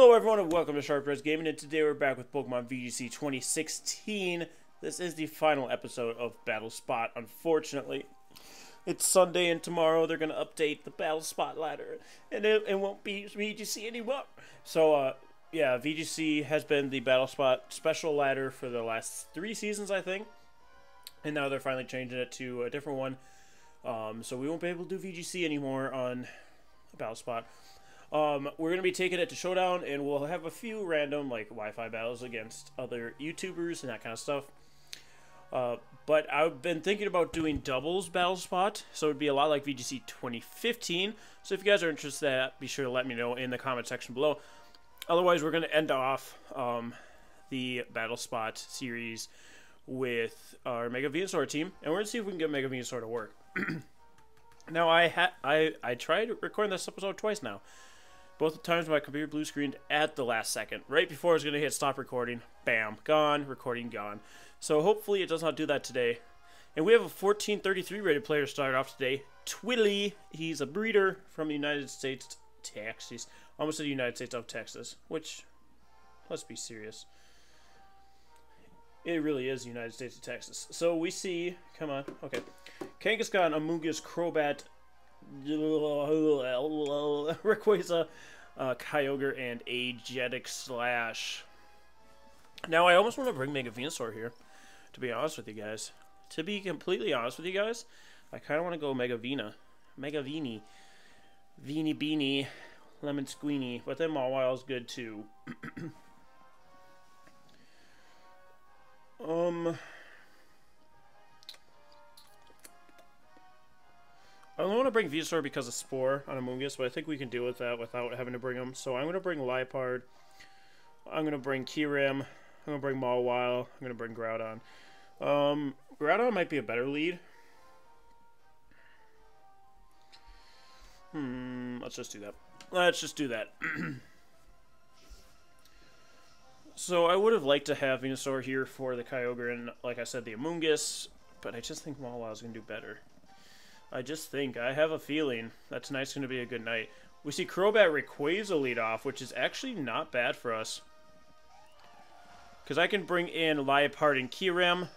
Hello everyone and welcome to Sharp Dress Gaming, and today we're back with Pokemon VGC 2016. This is the final episode of Battle Spot, unfortunately. It's Sunday and tomorrow they're going to update the Battle Spot ladder, and it won't be VGC anymore. So, yeah, VGC has been the Battle Spot special ladder for the last 3 seasons, I think. And now they're finally changing it to a different one. So we won't be able to do VGC anymore on Battle Spot. We're going to be taking it to Showdown, and we'll have a few random, like, Wi-Fi battles against other YouTubers and that kind of stuff. But I've been thinking about doing doubles Battle Spot, so it would be a lot like VGC 2015. So if you guys are interested in that, be sure to let me know in the comment section below. Otherwise, we're going to end off the Battle Spot series with our Mega Venusaur team, and we're going to see if we can get Mega Venusaur to work. Now, I tried recording this episode twice now. Both times my computer blue screened at the last second. Right before I was going to hit stop recording. Bam. Gone. Recording gone. So hopefully it does not do that today. And we have a 1433 rated player to start off today. Twilly. He's a breeder from the United States, Texas. Almost said the United States of Texas. Which, let's be serious. It really is the United States of Texas. So we see, come on, okay. Kangaskhan, Amoonguss, Crobat, Rayquaza, Kyogre, and Aegetic Slash. Now, I almost want to bring Mega Venusaur here, to be honest with you guys. To be completely honest with you guys, I kind of want to go Mega Vena. Mega Veenie. Veenie Beanie. Lemon Squeenie. But then Mawile is good too. I don't want to bring Venusaur because of Spore on Amoonguss, but I think we can deal with that without having to bring him. So I'm going to bring Liepard. I'm going to bring Kyurem. I'm going to bring Mawile. I'm going to bring Groudon. Groudon might be a better lead. Let's just do that. Let's just do that. So I would have liked to have Venusaur here for the Kyogre and, like I said, the Amoonguss, but I just think Mawile is going to do better. I have a feeling that tonight's going to be a good night. We see Crobat Rayquaza lead off, which is actually not bad for us. Because I can bring in Liepard and Kyurem,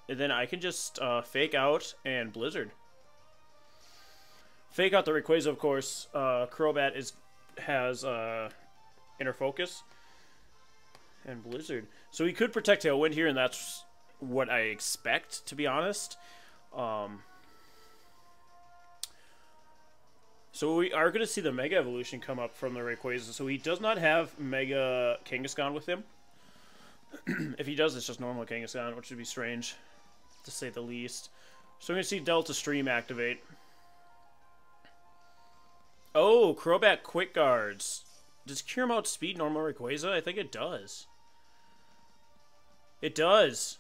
and then I can just fake out and Blizzard. Fake out the Rayquaza, of course. Crobat has Inner Focus and Blizzard. So he could protect Tailwind here, and that's what I expect, to be honest. So we are going to see the Mega Evolution come up from the Rayquaza. So he does not have Mega Kangaskhan with him. If he does, it's just normal Kangaskhan, which would be strange, to say the least. So we're going to see Delta Stream activate. Oh, Crobat Quick Guards. Does Kyurem outspeed normal Rayquaza? I think it does. It does.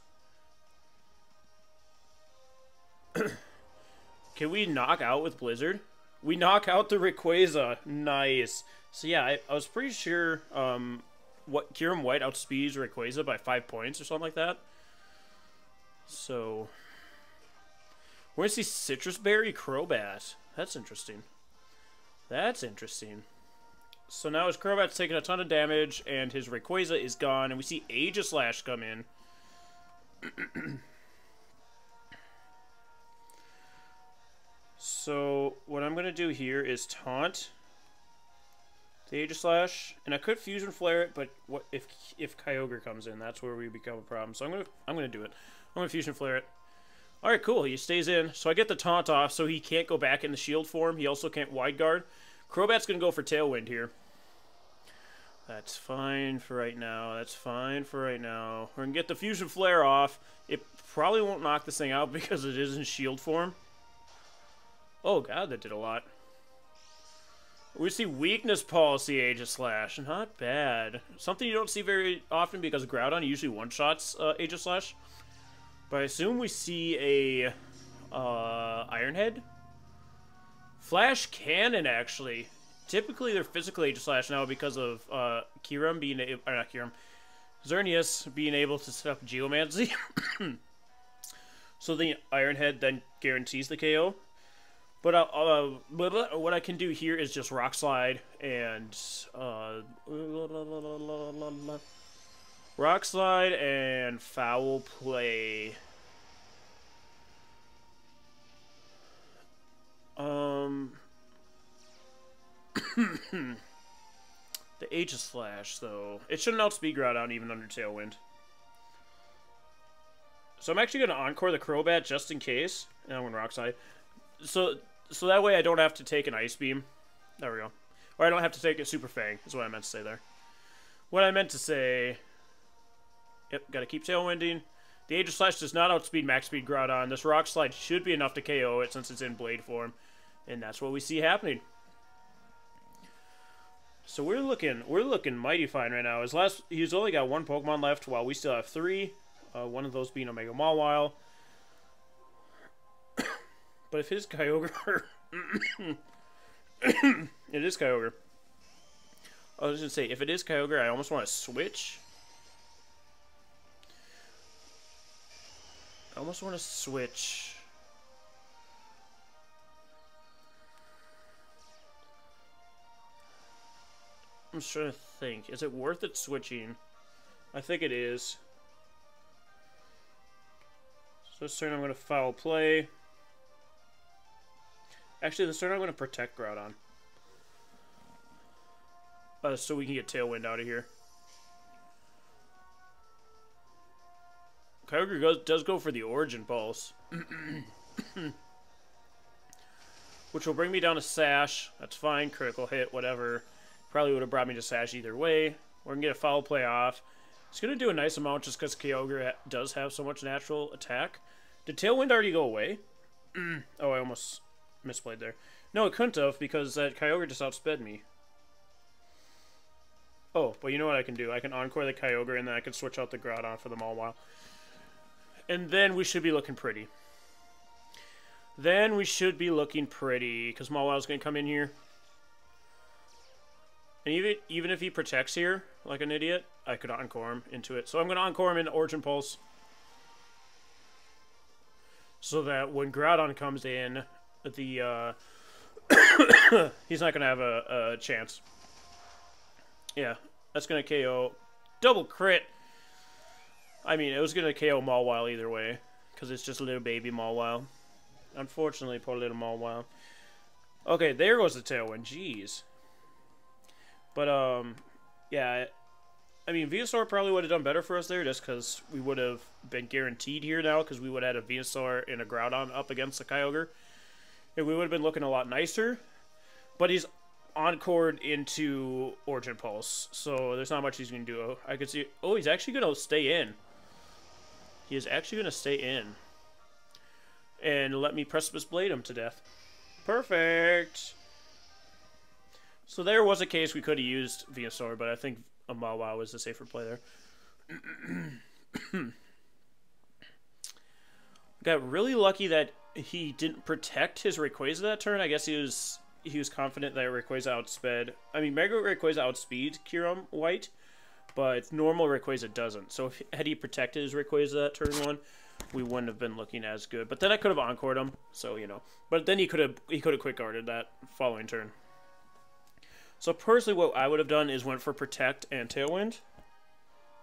Can we knock out with Blizzard? We knock out the Rayquaza. Nice. So yeah, I was pretty sure what Kyurem White outspeeds Rayquaza by 5 points or something like that. So we're going to see Citrus Berry Crobat. That's interesting. That's interesting. So now his Crobat's taking a ton of damage, and his Rayquaza is gone, and we see Aegislash come in. So what I'm going to do here is taunt the Aegislash, and I could Fusion Flare it, but what if Kyogre comes in? That's where we become a problem. So I'm going to do it. I'm going to Fusion Flare it. All right, cool. He stays in. So I get the taunt off, so he can't go back in the shield form. He also can't Wide Guard. Crobat's going to go for Tailwind here. That's fine for right now. That's fine for right now. We're going to get the Fusion Flare off. It probably won't knock this thing out because it is in shield form. Oh, God, that did a lot. We see Weakness Policy Aegislash. Not bad. Something you don't see very often because Groudon usually one-shots Aegislash. But I assume we see a Iron Head? Flash Cannon, actually. Typically, they're physical Aegislash now because of Kyurem being able... Or not Kyurem. Xerneas being able to set up Geomancy. So the Iron Head then guarantees the KO. But what I can do here is just Rock Slide and Rock Slide and Foul Play. The Aegis Slash, though. It shouldn't outspeed Groudon even under Tailwind. So I'm actually going to Encore the Crobat just in case. And I'm going to Rock Slide. So that way I don't have to take an Ice Beam. There we go. Or I don't have to take a Super Fang, is what I meant to say there. What I meant to say... Yep, got to keep Tailwinding. The Aegis Slash does not outspeed Max Speed Groudon. This Rock Slide should be enough to KO it since it's in Blade form. And that's what we see happening. So we're looking mighty fine right now. He's only got one Pokemon left, while we still have three. One of those being Omega Mawile. But if it is Kyogre, it is Kyogre. I was gonna say, if it is Kyogre, I almost want to switch. I almost want to switch. I'm just trying to think. Is it worth it switching? I think it is. So this turn I'm going to Foul Play. Actually, this turn I'm going to Protect Groudon. So we can get Tailwind out of here. Kyogre does go for the Origin Pulse. Which will bring me down to Sash. That's fine. Critical hit, whatever. Probably would have brought me to Sash either way. We're going to get a Foul Play off. It's going to do a nice amount just because Kyogre does have so much natural attack. Did Tailwind already go away? Oh, I almost misplayed there. No, it couldn't have because that Kyogre just outsped me. Oh, but you know what I can do? I can Encore the Kyogre and then I can switch out the Groudon for the Mawile. And then we should be looking pretty. Then we should be looking pretty because Mawile's going to come in here. And even if he protects here, like an idiot, I could Encore him into it. So I'm going to Encore him into Origin Pulse. So that when Groudon comes in, the he's not going to have a chance. Yeah, that's going to KO. Double crit. I mean, it was going to KO Mawile either way. Because it's just a little baby Mawile. Unfortunately, poor little Mawile. Okay, there goes the Tailwind. Jeez. But, yeah, I mean, Venusaur probably would have done better for us there just because we would have been guaranteed here now because we would have had a Venusaur and a Groudon up against the Kyogre. And we would have been looking a lot nicer. But he's Encored into Origin Pulse, so there's not much he's going to do. I could see... Oh, he's actually going to stay in. He is actually going to stay in. And let me Precipice Blade him to death. Perfect! So there was a case we could have used Venusaur, but I think a Mawile was the safer play there. Got really lucky that he didn't protect his Rayquaza that turn. I guess he was confident that Rayquaza outsped. I mean, Mega Rayquaza outspeeds Kyurem White, but normal Rayquaza doesn't. So had he protected his Rayquaza that turn one, we wouldn't have been looking as good. But then I could have Encored him, so you know. But then he could have quick guarded that following turn. So personally, what I would have done is went for Protect and Tailwind.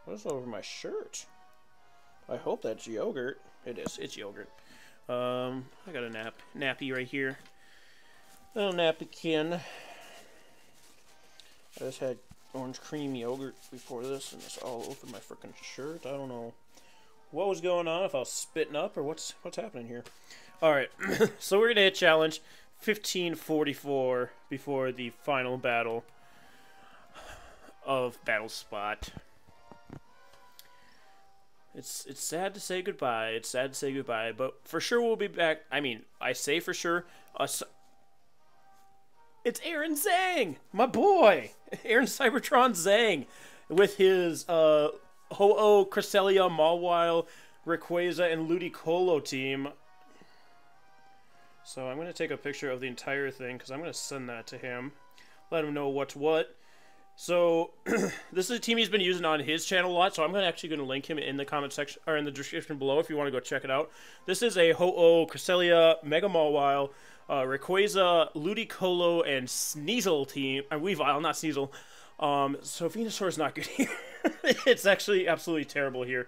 What is over my shirt? I hope that's yogurt. It is. It's yogurt. I got a nappy right here. Little napkin. I just had orange cream yogurt before this, and it's all over my freaking shirt. I don't know what was going on, if I was spitting up or what's happening here. All right, so we're gonna hit challenge 1544 before the final battle of Battle Spot. It's sad to say goodbye. It's sad to say goodbye, but for sure we'll be back. I mean, I say for sure. It's Aaron Zheng, my boy, Aaron Cybertron Zheng, with his Ho-Oh, Cresselia, Mawile, Rayquaza, and Ludicolo team. So I'm going to take a picture of the entire thing because I'm going to send that to him. Let him know what's what. So this is a team he's been using on his channel a lot, so I'm actually going to link him in the comment section or in the description below if you want to go check it out. This is a Ho-Oh, Cresselia, Mega Mawile, Rayquaza, Ludicolo, and Sneasel team. Weavile, not Sneasel. So Venusaur's not good here. It's actually absolutely terrible here.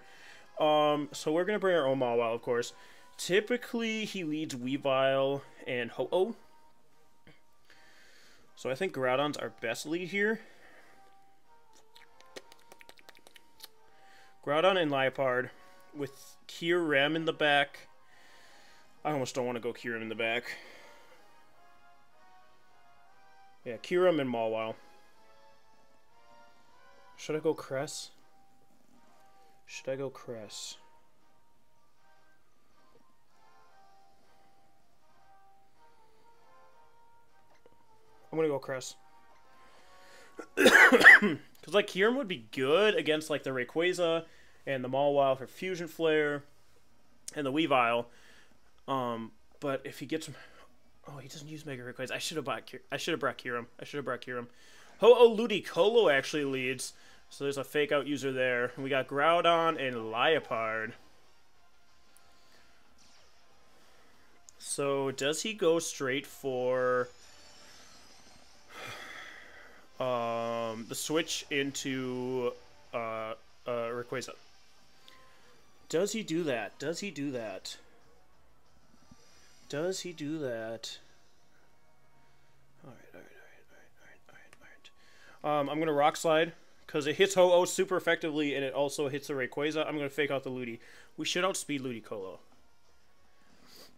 So we're gonna bring our own Mawile, of course. Typically, he leads Weavile and Ho-Oh. So I think Groudon's our best lead here. Groudon and Liepard with Kyurem in the back. I almost don't want to go Kyurem in the back. Yeah, Kyurem and Mawile. Should I go Cress? Should I go Cress? I'm gonna go Cress. Because, like, Kyurem would be good against, like, the Rayquaza and the Mawile for Fusion Flare and the Weavile. But if he gets... Oh, he doesn't use Mega Rayquaza. I should have brought Kyurem. Ho-Oh Ludicolo actually leads. So there's a fake out user there. We got Groudon and Liepard. So does he go straight for the switch into Rayquaza? Does he do that? Does he do that? Does he do that? Alright. I'm going to Rock Slide, because it hits Ho-Oh super effectively, and it also hits the Rayquaza. I'm going to fake out the Ludi. We should outspeed Ludicolo.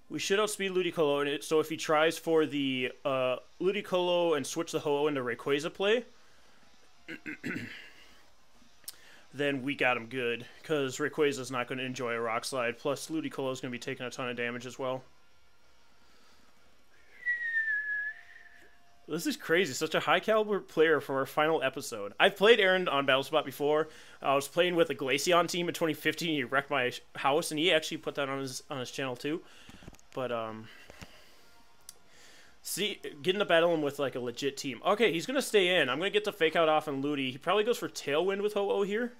And so if he tries for the Ludicolo and switch the Ho-Oh into Rayquaza play, then we got him good, because Rayquaza's not going to enjoy a Rock Slide, plus Ludicolo's going to be taking a ton of damage as well. This is crazy. Such a high-caliber player for our final episode. I've played Aaron on BattleSpot before. I was playing with a Glaceon team in 2015. He wrecked my house, and he actually put that on his channel too. But see, getting to battle him with like a legit team. Okay, he's gonna stay in. I'm gonna get the fake out off on Ludi. He probably goes for Tailwind with Ho-Oh here.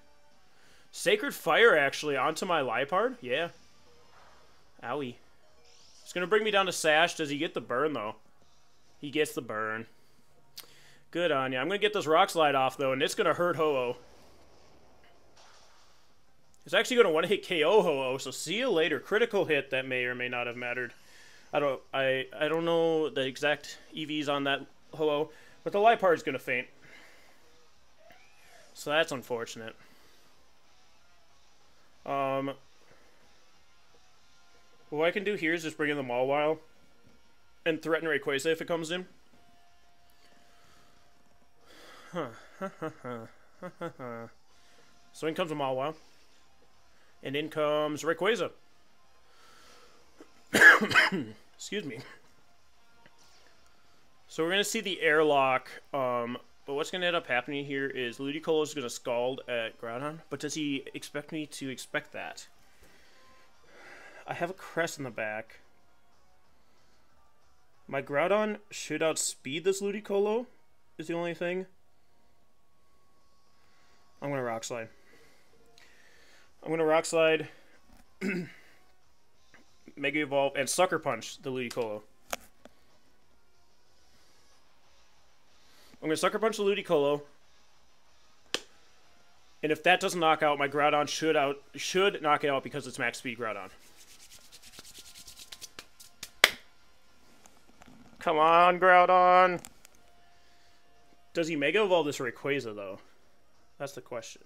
Sacred Fire actually onto my Liepard. Yeah. Owie. It's gonna bring me down to Sash. Does he get the burn though? He gets the burn. Good on ya. I'm going to get this Rock Slide off, though, and it's going to hurt Ho-Oh. It's actually going to one-hit KO Ho-Oh, so see you later. Critical hit that may or may not have mattered. I don't know the exact EVs on that Ho-Oh, but the Liepard's going to faint. So that's unfortunate. What I can do here is just bring in the Mawile and threaten Rayquaza if it comes in. So in comes a Mawile. And in comes Rayquaza. Excuse me. So we're going to see the airlock. But what's going to end up happening here is Ludicolo is going to Scald at Groudon. But does he expect me to expect that? I have a Crest in the back. My Groudon should outspeed this Ludicolo, is the only thing. I'm going to Rock Slide. Mega Evolve, and Sucker Punch the Ludicolo. I'm going to Sucker Punch the Ludicolo. And if that doesn't knock out, my Groudon should knock it out because it's max speed Groudon. Come on, Groudon! Does he Mega Evolve this Rayquaza, though? That's the question.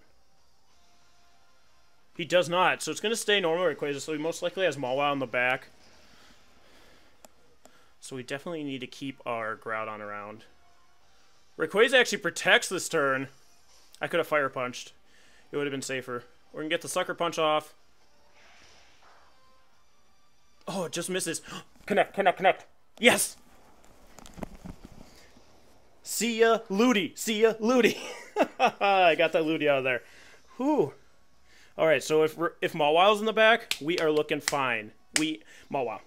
He does not, so it's going to stay normal Rayquaza, so he most likely has Mawile in the back. So we definitely need to keep our Groudon around. Rayquaza actually protects this turn. I could have Fire Punched. It would have been safer. We're going to get the Sucker Punch off. Oh, it just misses. Connect. Yes! See ya, Ludi. I got that Ludi out of there. Whew. Alright, so if Mawile's in the back, we are looking fine. Mawile.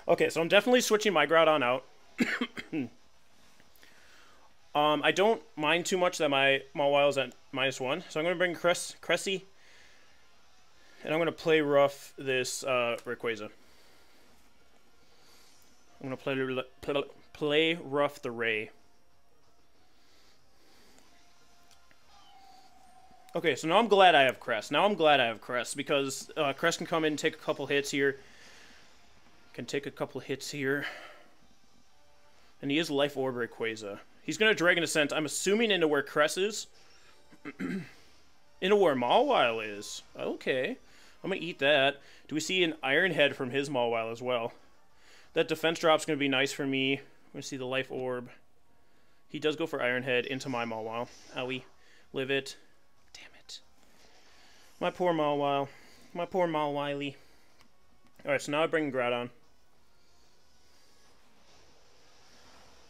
Okay, so I'm definitely switching my Groudon out. I don't mind too much that my Mawile's at -1, so I'm going to bring Cressy And I'm going to play rough this Rayquaza. I'm going to play rough the Ray. Okay, so now I'm glad I have Crest. Because Crest can come in and take a couple hits here. And he is Life Orb Rayquaza. He's going to Dragon Ascent, I'm assuming, into where Crest is. Into where Mawile is. Okay. I'm going to eat that. Do we see an Iron Head from his Mawile as well? That defense drop's going to be nice for me. I'm going to see the Life Orb. He does go for Iron Head into my Mawile. Owie. Live it. Damn it. My poor Mawile. My poor Mawiley. Alright, so now I bring Groudon.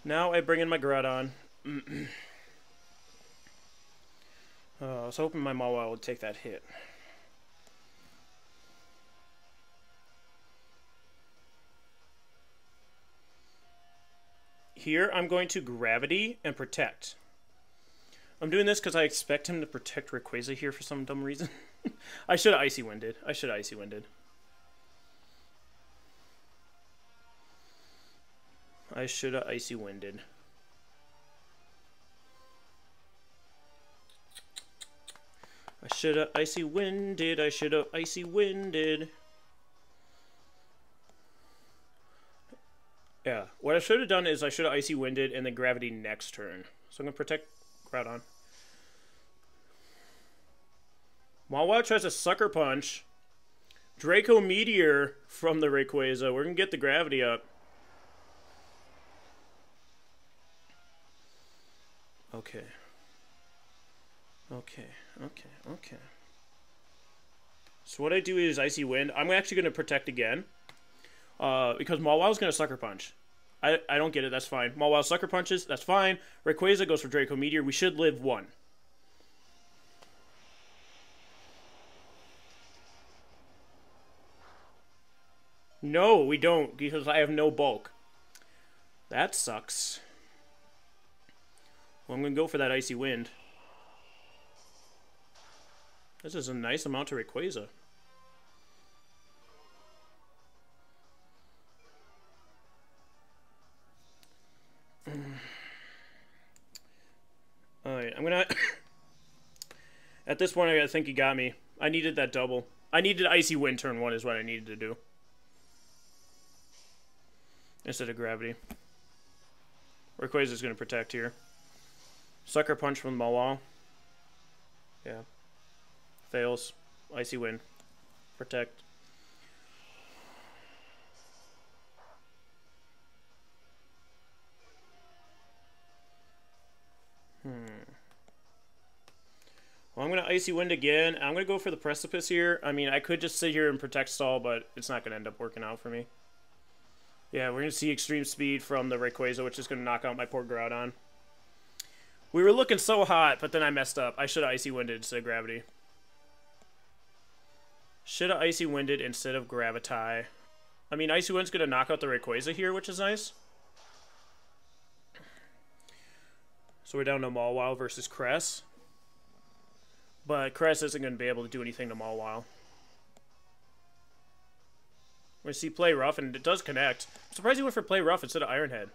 Now I bring in my Groudon. I was hoping my Mawile would take that hit. Here, I'm going to Gravity and Protect. I'm doing this because I expect him to protect Rayquaza here for some dumb reason. I should have Icy Winded. I should have Icy Winded. I should have Icy Winded. I should have Icy Winded. I should have Icy Winded. Yeah, what I should have done is I should have Icy Winded and then Gravity next turn. So I'm going to protect Groudon. Mawile tries to Sucker Punch. Draco Meteor from the Rayquaza. We're going to get the Gravity up. Okay. So what I do is Icy Wind. I'm actually going to protect again. Because Mawile's going to Sucker Punch. I don't get it, that's fine. Mawile Sucker Punches, that's fine. Rayquaza goes for Draco Meteor. We should live one. No, we don't, because I have no bulk. That sucks. Well, I'm going to go for that Icy Wind. This is a nice amount to Rayquaza. Alright, I'm gonna... At this point, I think he got me. I needed that double. I needed Icy Wind turn 1 is what I needed to do. Instead of Gravity. Rayquaza's gonna protect here. Sucker Punch from Mawile. Yeah. Fails. Icy Wind. Protect. Well, I'm going to Icy Wind again. I'm going to go for the Precipice here. I mean, I could just sit here and Protect Stall, but it's not going to end up working out for me. Yeah, we're going to see Extreme Speed from the Rayquaza, which is going to knock out my poor Groudon. We were looking so hot, but then I messed up. I should have Icy Winded instead of Gravity. Should have Icy Winded instead of Gravity. I mean, Icy Wind's going to knock out the Rayquaza here, which is nice. So we're down to Mawile versus Cress. But Cress isn't going to be able to do anything to Mawile. We're going to see Play Rough, and it does connect. I'm surprised he went for Play Rough instead of Iron Head.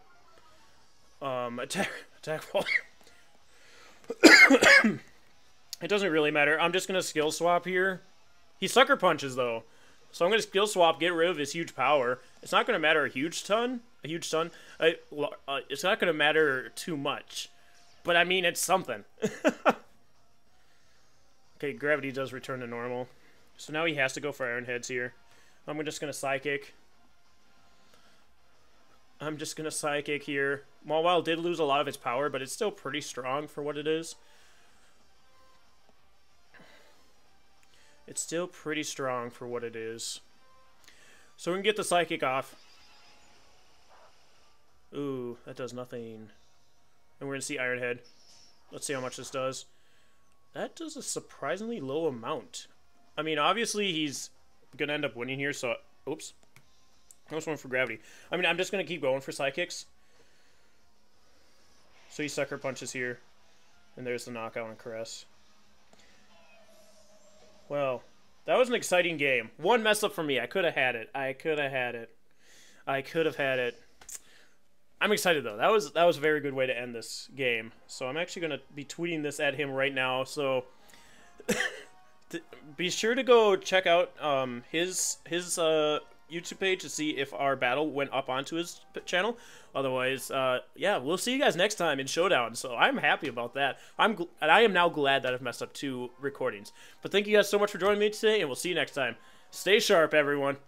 Attack Wall. It doesn't really matter. I'm just going to Skill Swap here. He Sucker Punches, though. So I'm going to Skill Swap, get rid of his huge power. It's not going to matter a huge ton. It's not going to matter too much. But, I mean, it's something. Okay, Gravity does return to normal. So now he has to go for Iron Heads here. I'm just going to Psychic. I'm just going to Psychic here. Mawile did lose a lot of its power, but it's still pretty strong for what it is. It's still pretty strong for what it is. So we can get the Psychic off. Ooh, that does nothing. And we're going to see Iron Head. Let's see how much this does. That does a surprisingly low amount. I mean, obviously he's going to end up winning here, so... Oops. I almost went for Gravity. I mean, I'm just going to keep going for Psychics. So he Sucker Punches here. And there's the knockout on Caress. Well, That was an exciting game. One mess up for me. I could have had it. I'm excited though. That was a very good way to end this game. So I'm actually gonna be tweeting this at him right now. So be sure to go check out his YouTube page to see if our battle went up onto his channel. Otherwise, yeah, we'll see you guys next time in Showdown. So I'm happy about that. And I am now glad that I've messed up 2 recordings. But thank you guys so much for joining me today, and we'll see you next time. Stay sharp, everyone.